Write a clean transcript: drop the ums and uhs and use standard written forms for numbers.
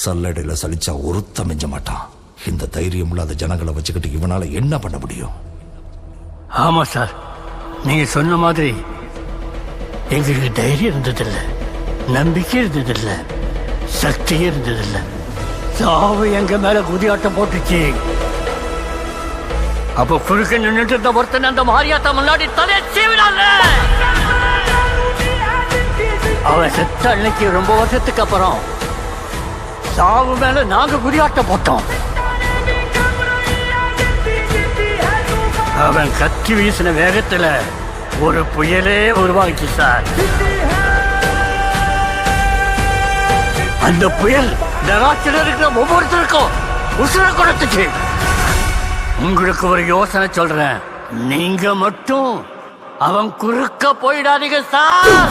சல்லடையில சலிச்சா ஒருத்த மிஞ்ச மாட்டான். இந்த தைரியம் இல்லாத ஜனங்களை வச்சுக்கிட்டு இவனால என்ன பண்ண முடியும்? ஆமா சார், நீங்க சொன்ன மாதிரி எங்களுக்கு தைரியம் இருந்ததில்ல, நம்பிக்கை இருந்ததில்ல, சக்தியே இருந்ததில்ல. சாவு எங்க மேல குதியாட்டம் போட்டுச்சு. அப்ப குறுக்க நின்றுட்டு இருந்த ஒருத்தன் அந்த மாரியாத்தா முன்னாடி தலையை சீவினால. அவன் செத்த அன்னைக்கு ரொம்ப வருஷத்துக்கு அப்புறம் சாவு மேல நாங்க குதியாட்டம் போட்டோம். அவன் கத்தி வீசின வேகத்துல ஒரு புயலே உருவாகிச்சு சார். அந்த புயல் நராட்சியில் இருக்கிற ஒவ்வொருத்தருக்கும் உசுர கொடுத்துச்சு. உங்களுக்கு ஒரு யோசனை சொல்றேன், நீங்க மட்டும் அவன் குறுக்க போயிடாதீங்க சார்.